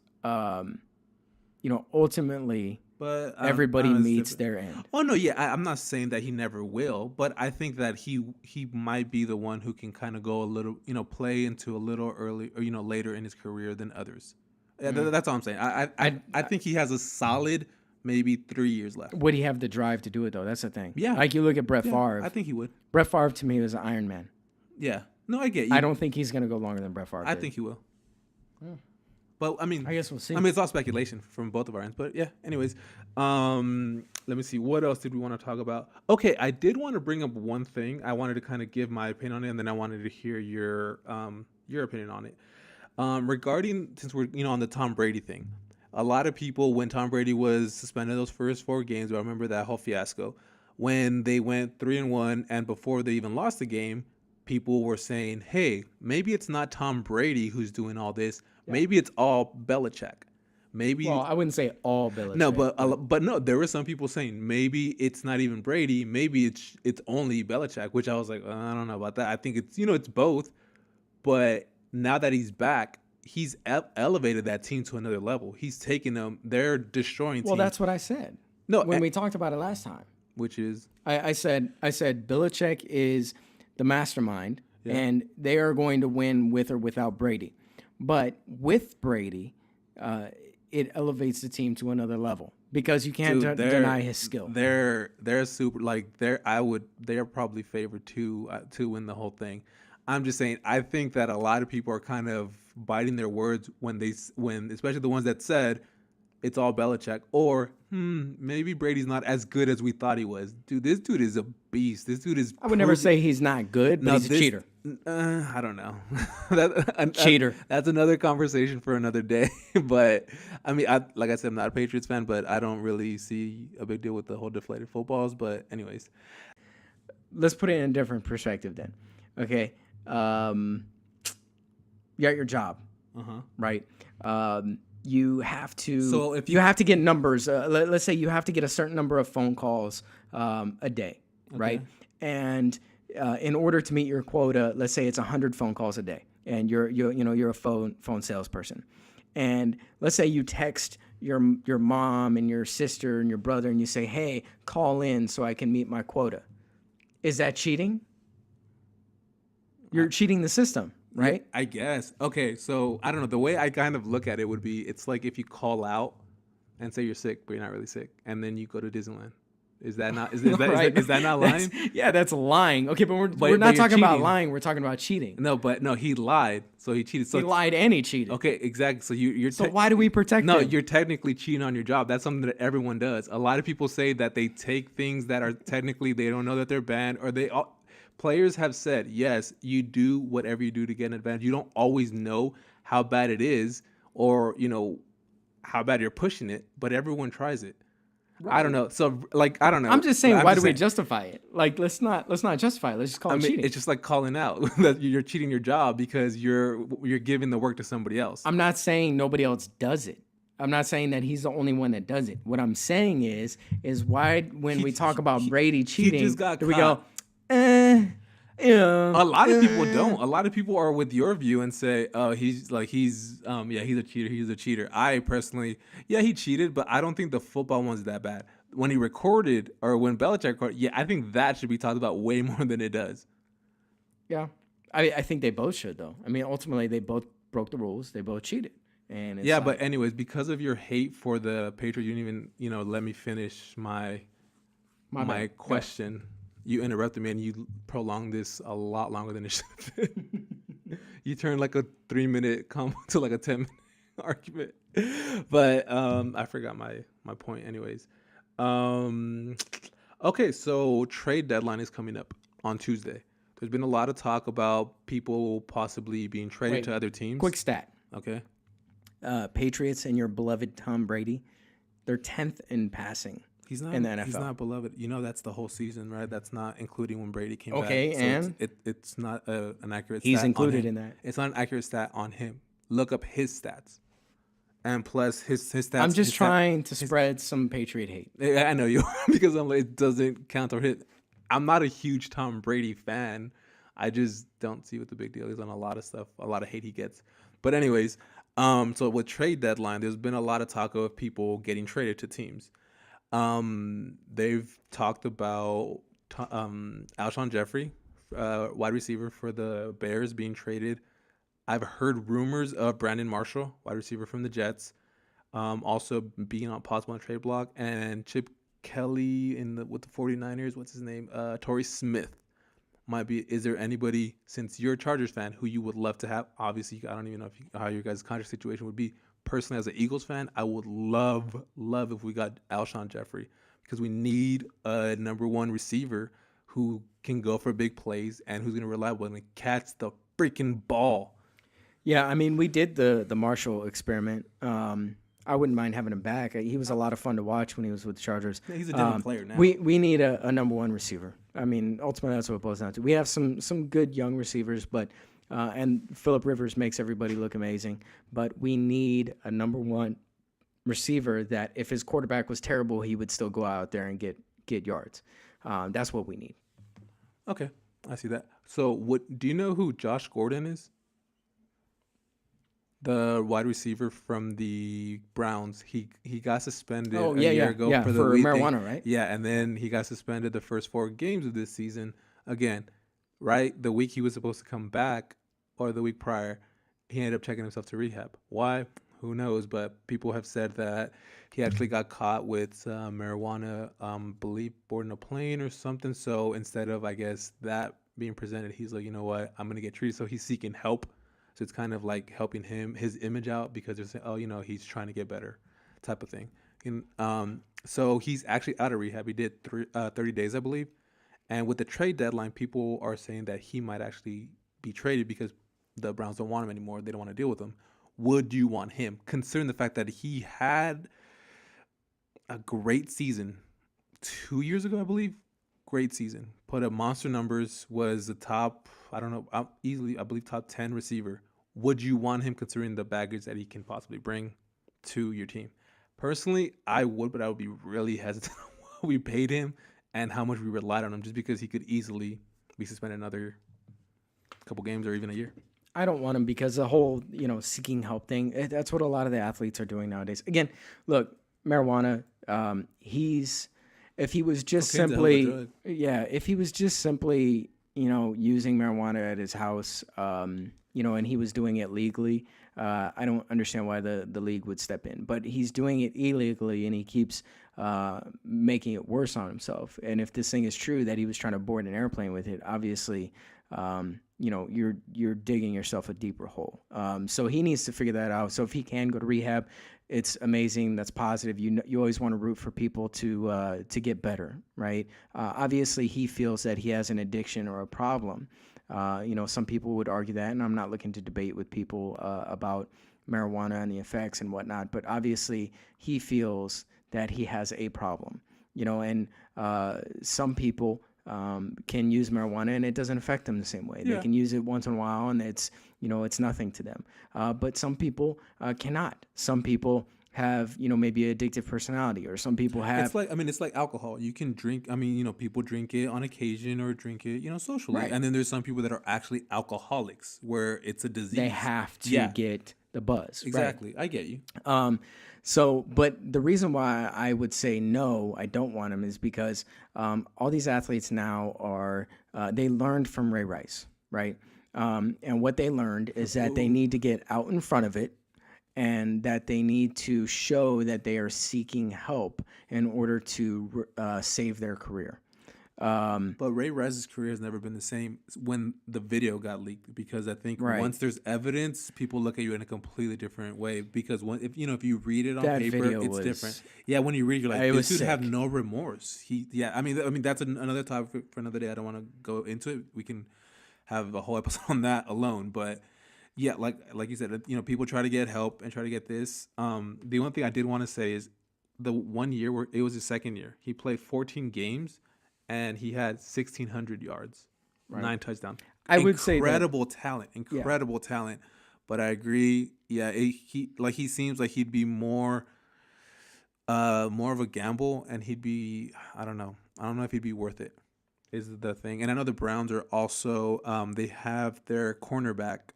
ultimately, but everybody meets their end. Oh no, yeah, I'm not saying that he never will, but I think that he might be the one who can kind of go a little, play into a little early, or later in his career than others. That's all I'm saying. I think he has a solid maybe 3 years left. Would he have the drive to do it, though? That's the thing. Yeah. Like you look at Brett Favre. I think he would. Brett Favre, to me, was an Iron Man. Yeah. No, I get you. I don't think he's going to go longer than Brett Favre I think he will. But, I mean, I guess we'll see. I mean, it's all speculation from both of our ends. But, yeah, anyways. Let me see. What else did we want to talk about? Okay, I did want to bring up one thing. I wanted to kind of give my opinion on it, and then I wanted to hear your opinion on it. Regarding, since we're on the Tom Brady thing, a lot of people, when Tom Brady was suspended those first 4 games, I remember that whole fiasco when they went 3-1, and before they even lost the game, people were saying, "Hey, maybe it's not Tom Brady who's doing all this. Yeah. Maybe it's all Belichick." Maybe Well, I wouldn't say all Belichick. no, but no, there were some people saying maybe it's not even Brady. Maybe it's only Belichick, which I was like, I don't know about that. I think it's it's both. But now that he's back, he's elevated that team to another level. He's taking them. They're destroying. Well, teams. that's what I said. No, when we talked about it last time, which is I said Belichick is the mastermind, and they are going to win with or without Brady. But with Brady, it elevates the team to another level because you can't deny his skill. They're super they're probably favored to win the whole thing. I'm just saying I think that a lot of people are kind of biting their words when especially the ones that said it's all Belichick or maybe Brady's not as good as we thought he was. Dude, this dude is a beast. This dude is. I would never say he's not good, but he's a cheater. I don't know. Cheater. That's another conversation for another day. But I mean, like I said, I'm not a Patriots fan, but I don't really see a big deal with the whole deflated footballs. But anyways, let's put it in a different perspective then. Okay, you got your job, right? You have to. So if you have to get numbers, let's say you have to get a certain number of phone calls a day, right? And in order to meet your quota, let's say it's 100 phone calls a day, and you're a phone salesperson, and let's say you text your mom and your sister and your brother, and you say, "Hey, call in so I can meet my quota." Is that cheating? You're cheating the system, right? Yeah, I guess. Okay, so I don't know. The way I kind of look at it would be, it's like if you call out and say you're sick, but you're not really sick, and then you go to Disneyland. Is that not is that not lying? That's lying. Okay, but we're not talking about lying. We're talking about cheating. No, he lied, so he cheated. So he lied and he cheated. Okay, exactly. So you're. So why do we protect? No, him? You're technically cheating on your job. That's something that everyone does. A lot of people say that they take things that are technically they don't know that they're banned, or players have said yes, you do whatever you do to get an advantage. You don't always know how bad it is, or how bad you're pushing it, but everyone tries it. Right. I don't know. So, I don't know. I'm just saying, why do we justify it? Let's not justify it. Let's just call it cheating. It's just like calling out that you're cheating your job because you're giving the work to somebody else. I'm not saying nobody else does it. I'm not saying that he's the only one that does it. What I'm saying is why when we talk about Brady cheating, do we go, A lot of people don't. A lot of people are with your view and say, "Oh, he's a cheater. He's a cheater." I personally, he cheated, but I don't think the football one's that bad. When he recorded or when Belichick recorded, I think that should be talked about way more than it does. Yeah, I think they both should though. I mean, ultimately, they both broke the rules. They both cheated. And it's but anyways, because of your hate for the Patriots, you didn't even let me finish my question. Yeah. You interrupted me and you prolonged this a lot longer than it should have been. You turned like a 3-minute to like a 10-minute argument. But I forgot my point anyways. Okay, so trade deadline is coming up on Tuesday. There's been a lot of talk about people possibly being traded to other teams. Quick stat. Okay. Patriots and your beloved Tom Brady, they're 10th in passing. He's not in the NFL. He's not beloved. That's the whole season, right? That's not including when Brady came back. Okay, so and it's not an accurate. He's stat included in that. It's not an accurate stat on him. Look up his stats, and plus his stats. I'm just trying to spread some Patriot hate. I know you are because I'm like, it doesn't count or hit. I'm not a huge Tom Brady fan. I just don't see what the big deal is on a lot of stuff. A lot of hate he gets. But anyways, so with trade deadline, there's been a lot of talk of people getting traded to teams. They've talked about Alshon Jeffrey, wide receiver for the Bears, being traded. I've heard rumors of Brandon Marshall, wide receiver from the Jets, also being on possible on trade block, and Chip Kelly with the 49ers. What's his name? Torrey Smith might be. Is there anybody, since you're a Chargers fan, who you would love to have? Obviously, I don't even know how your guys' contract situation would be. Personally, as an Eagles fan, I would love if we got Alshon Jeffrey, because we need a number one receiver who can go for big plays and who's going to reliable and catch the freaking ball. Yeah, I mean, we did the Marshall experiment. I wouldn't mind having him back. He was a lot of fun to watch when he was with the Chargers. Yeah, he's a different player now. We need a number one receiver. I mean, ultimately, that's what it boils down to. We have some good young receivers, but and Phillip Rivers makes everybody look amazing. But we need a number one receiver that if his quarterback was terrible, he would still go out there and get yards. That's what we need. Okay, I see that. So, what do you know who Josh Gordon is? The wide receiver from the Browns. He got suspended Oh a yeah, year yeah, ago yeah, for the for weed thing. marijuana, right? Yeah, and then he got suspended the first 4 games of this season. Again, right? The week he was supposed to come back, or the week prior, he ended up checking himself to rehab. Why? Who knows? But people have said that he actually got caught with marijuana, believe boarding a plane or something. So instead of, I guess, that being presented, he's like, you know what? I'm gonna get treated. So he's seeking help. So it's kind of like helping his image out because they're saying, oh, he's trying to get better, type of thing. And so he's actually out of rehab. He did 30 days, I believe. And with the trade deadline, people are saying that he might actually be traded because the Browns don't want him anymore. They don't want to deal with him. Would you want him, considering the fact that he had a great season 2 years ago, I believe? Great season. Put up monster numbers, was the top, I don't know, easily, I believe, top 10 receiver. Would you want him considering the baggage that he can possibly bring to your team? Personally, I would, but I would be really hesitant on what we paid him and how much we relied on him just because he could easily be suspended another couple games or even a year. I don't want him because the whole, seeking help thing, that's what a lot of the athletes are doing nowadays. Again, look, marijuana, if he was just simply, if he was just simply, using marijuana at his house, and he was doing it legally, I don't understand why the league would step in. But he's doing it illegally, and he keeps making it worse on himself. And if this thing is true that he was trying to board an airplane with it, obviously, you're digging yourself a deeper hole. So he needs to figure that out. So if he can go to rehab, it's amazing. That's positive. You always want to root for people to get better, right? Obviously, he feels that he has an addiction or a problem. Some people would argue that, and I'm not looking to debate with people about marijuana and the effects and whatnot. But obviously, he feels that he has a problem. And some people can use marijuana and it doesn't affect them the same way. Yeah. They can use it once in a while and it's nothing to them. But some people cannot. Some people have, maybe addictive personality, or some people have. It's like alcohol. You can drink. People drink it on occasion or drink it, socially. Right. And then there's some people that are actually alcoholics where it's a disease. They have to get the buzz. Exactly. Right? I get you. But the reason why I would say no, I don't want him, is because all these athletes now are, they learned from Ray Rice, right? And what they learned is that they need to get out in front of it, and that they need to show that they are seeking help in order to save their career. But Ray Rice's career has never been the same when the video got leaked, because I think once there's evidence, people look at you in a completely different way. Because if you read it on paper, it's different. Yeah, when you read, you're like, this dude have no remorse. That's another topic for another day. I don't want to go into it. We can have a whole episode on that alone. But yeah, like you said, people try to get help and try to get this. The one thing I did want to say is the 1 year where it was his second year, he played 14 games. And he had 1,600 yards, 9 touchdowns. I would say incredible talent. But I agree. Yeah, he seems like he'd be more of a gamble, and he'd be, I don't know if he'd be worth it. Is the thing. And I know the Browns are also they have their cornerback,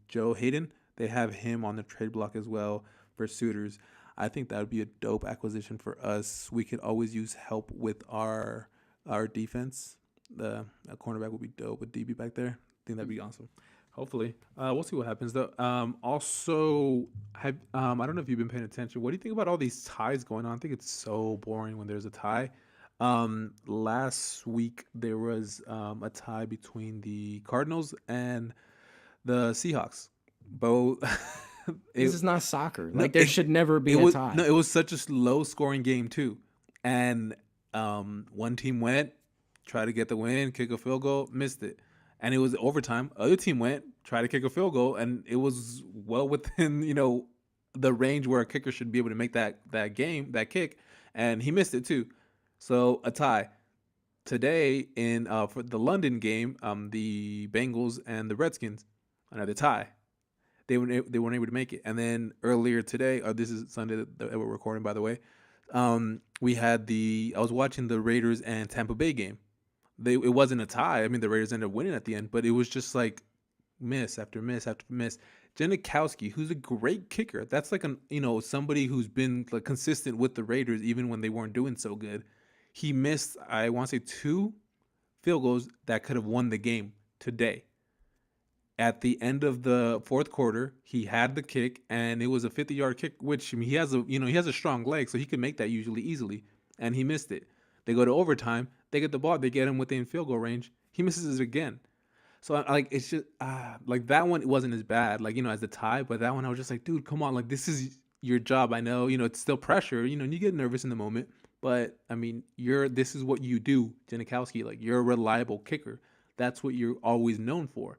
Joe Hayden. They have him on the trade block as well for suitors. I think that would be a dope acquisition for us. We could always use help with our defense. The cornerback would be dope with DB back there. I think that'd be awesome. Hopefully. We'll see what happens, though. Also, I don't know if you've been paying attention. What do you think about all these ties going on? I think it's so boring when there's a tie. Last week, there was a tie between the Cardinals and the Seahawks. Both... This is not soccer. There should never be a tie. No, it was such a low-scoring game, too. And one team went, tried to get the win, kick a field goal, missed it. And it was overtime. Other team went, tried to kick a field goal, and it was well within, the range where a kicker should be able to make that kick. And he missed it, too. So, a tie. Today, for the London game, the Bengals and the Redskins, another tie. they weren't able to make it. And then earlier today, this is Sunday that we're recording, by the way. I was watching the Raiders and Tampa Bay game. It wasn't a tie. I mean, the Raiders ended up winning at the end, but it was just like miss after miss after miss. Janikowski, who's a great kicker, that's like somebody who's been like consistent with the Raiders even when they weren't doing so good. He missed, I want to say, 2 field goals that could have won the game today. At the end of the fourth quarter, he had the kick, and it was a 50-yard kick, which, I mean, he has a strong leg, so he can make that usually easily, and he missed it. They go to overtime, they get the ball, they get him within field goal range, he misses it again. So like it's just like that one, it wasn't as bad, like, as the tie, but that one I was just like, dude, come on, like, this is your job. I know, it's still pressure, and you get nervous in the moment, but I mean, this is what you do, Janikowski. Like, you're a reliable kicker. That's what you're always known for.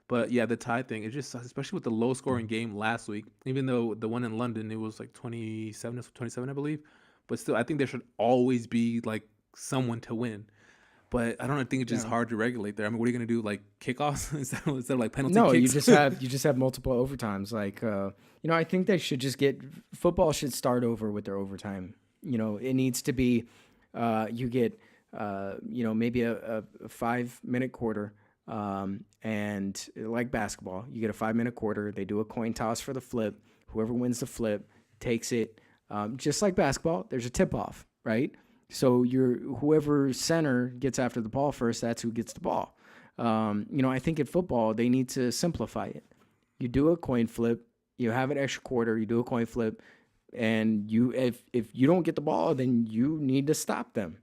But yeah, the tie thing, it just sucks, especially with the low scoring game last week, even though the one in London, it was like 27, I believe. But still, I think there should always be like someone to win. But I don't think it's just hard to regulate there. I mean, what are you going to do? Like kickoffs instead of like penalty kicks? No, you just have multiple overtimes. Like, I think they should just football should start over with their overtime. It needs to be, you get, maybe a 5-minute quarter. And like basketball, you get a 5-minute quarter. They do a coin toss for the flip. Whoever wins the flip takes it. Just like basketball, there's a tip off, right? So whoever center gets after the ball first, that's who gets the ball. I think in football, they need to simplify it. You do a coin flip, you have an extra quarter, you do a coin flip, and if you don't get the ball, then you need to stop them.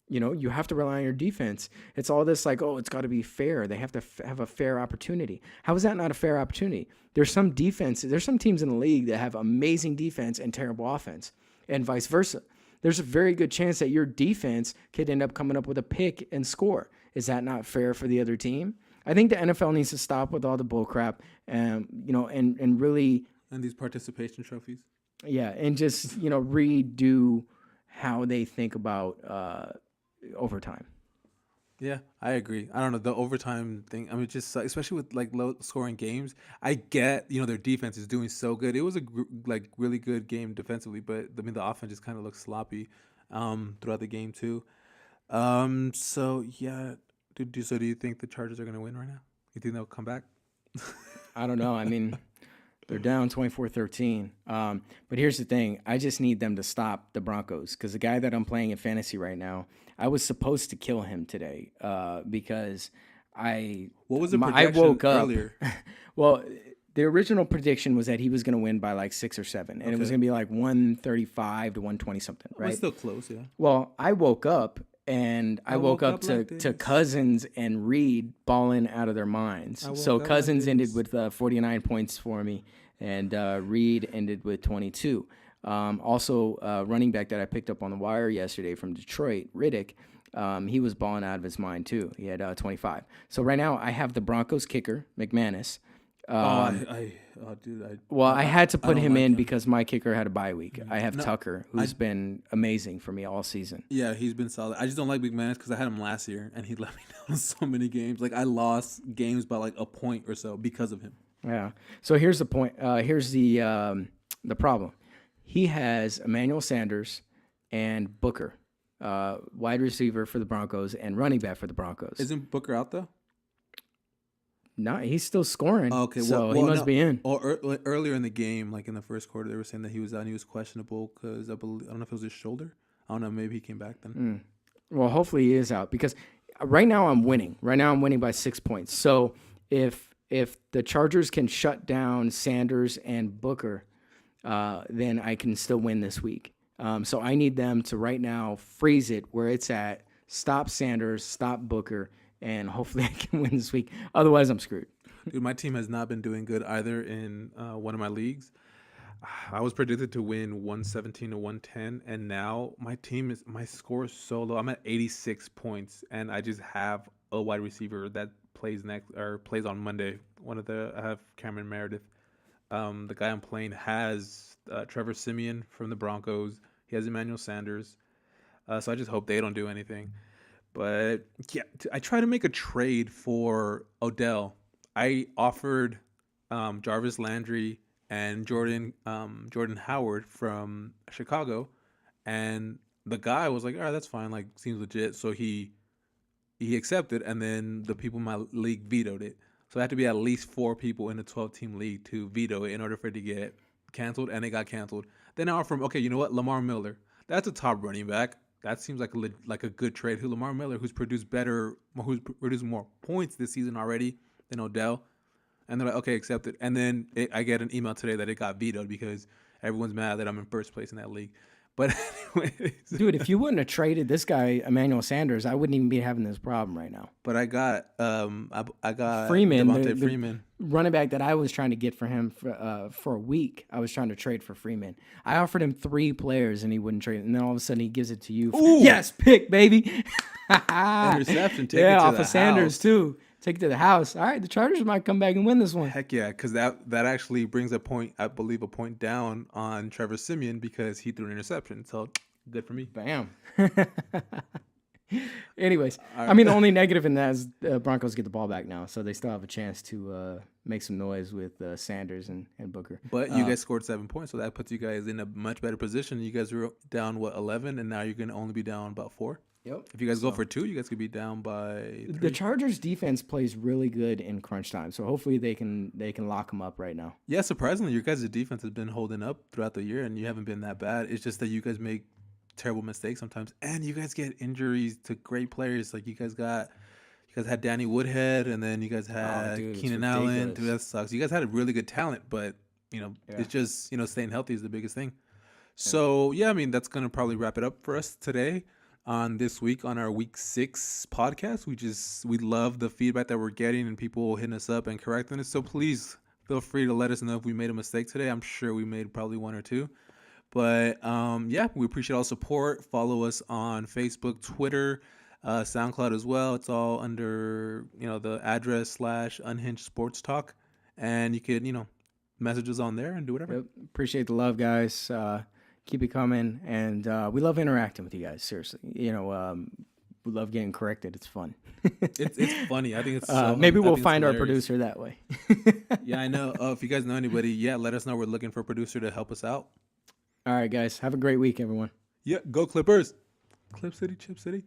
You have to rely on your defense. It's all this like, oh, it's got to be fair. They have to have a fair opportunity. How is that not a fair opportunity? There's some teams in the league that have amazing defense and terrible offense, and vice versa. There's a very good chance that your defense could end up coming up with a pick and score. Is that not fair for the other team? I think the NFL needs to stop with all the bull crap and really. And these participation trophies. Yeah. And just, redo how they think about, overtime. Yeah, I agree. I don't know, the overtime thing. I mean, just especially with like low scoring games. I get their defense is doing so good. It was a really good game defensively, but I mean the offense just kind of looked sloppy throughout the game too. So yeah, do you think the Chargers are going to win right now? You think they'll come back? I don't know. I mean, they're down 24-13. But here's the thing. I just need them to stop the Broncos because the guy that I'm playing in fantasy right now, I was supposed to kill him today because What was the prediction I woke up earlier? Well, the original prediction was that he was going to win by like 6 or 7, and it was going to be like 135 to 120 something, right? It's still close, yeah. Well, I woke up and I woke up to Cousins and Reed balling out of their minds. So Cousins ended with 49 points for me, and Reed ended with 22. Also, running back that I picked up on the wire yesterday from Detroit, Riddick, he was balling out of his mind too. He had 25. So right now I have the Broncos kicker, McManus. I had to put him in because my kicker had a bye week. I have Tucker, who's been amazing for me all season. Yeah, he's been solid. I just don't like McManus because I had him last year, and he let me down in so many games. Like, I lost games by like a point or so because of him. Yeah. So here's the point. Here's the problem. He has Emmanuel Sanders and Booker, wide receiver for the Broncos and running back for the Broncos. Isn't Booker out though? No, he's still scoring. Okay, so he must be in. Or earlier in the game, like in the first quarter, they were saying that he was out and he was questionable because I don't know if it was his shoulder. I don't know. Maybe he came back then. Well, hopefully he is out because right now I'm winning. Right now I'm winning by 6 points. So if the Chargers can shut down Sanders and Booker, then I can still win this week. So I need them to right now freeze it where it's at. Stop Sanders, stop Booker, and hopefully I can win this week. Otherwise, I'm screwed. Dude, my team has not been doing good either in one of my leagues. I was predicted to win 117 to 110, and now my score is so low. I'm at 86 points, and I just have a wide receiver that plays on Monday. I have Cameron Meredith. The guy I'm playing has Trevor Siemian from the Broncos. He has Emmanuel Sanders. So I just hope they don't do anything. But yeah, I tried to make a trade for Odell. I offered Jarvis Landry and Jordan Howard from Chicago, and the guy was like, "All right, that's fine. Like, seems legit." So he accepted, and then the people in my league vetoed it. So it had to be at least 4 people in the 12-team league to veto it in order for it to get canceled, and it got canceled. Then I offered him, okay, you know what, Lamar Miller, that's a top running back. That seems like a good trade. Who Lamar Miller, who's produced more points this season already than Odell. And they're like, okay, accept it. And then I get an email today that it got vetoed because everyone's mad that I'm in first place in that league. But anyways, Dude, if you wouldn't have traded this guy, Emmanuel Sanders, I wouldn't even be having this problem right now. but I got Freeman, Devontae Freeman. running back that I was trying to get for him for a week. I was trying to trade for Freeman. I offered him 3 players and he wouldn't trade. And then all of a sudden he gives it to you. Yes, pick, baby. Interception. Take it to off the of Sanders house. too. Take it to the house. All right, the Chargers might come back and win this one. Heck yeah, because that actually brings a point, I believe, a point down on Trevor Siemian because he threw an interception. So good for me. Bam. Anyways, I mean, the only negative in that is Broncos get the ball back now, so they still have a chance to make some noise with Sanders and Booker. But you guys scored 7 points, so that puts you guys in a much better position. You guys were down, 11, and now you're going to only be down about 4? Yep. If you guys go for 2, you guys could be down by 3. The Chargers defense plays really good in crunch time, so hopefully they can lock them up right now. Yeah, surprisingly, your guys' defense has been holding up throughout the year, and you haven't been that bad. It's just that you guys make terrible mistakes sometimes, and you guys get injuries to great players. Like you guys had Danny Woodhead, and then you guys had Keenan Allen. Dude, that sucks. You guys had a really good talent, but it's just staying healthy is the biggest thing. So yeah, I mean that's gonna probably wrap it up for us today. On this week on our week 6 podcast, we love the feedback that we're getting and people hitting us up and correcting us. So please feel free to let us know if we made a mistake today. I'm sure we made probably 1 or 2. But yeah, we appreciate all the support. Follow us on Facebook, Twitter, SoundCloud as well. It's all under the address /Unhinged Sports Talk, and you could message us on there and do whatever. Yep. Appreciate the love, guys. Keep it coming, and we love interacting with you guys. Seriously, we love getting corrected. It's fun. it's funny. I think it's maybe we'll find our producer that way. Yeah, I know. If you guys know anybody, let us know. We're looking for a producer to help us out. All right, guys. Have a great week, everyone. Yeah, go Clippers. Clip City, Chip City.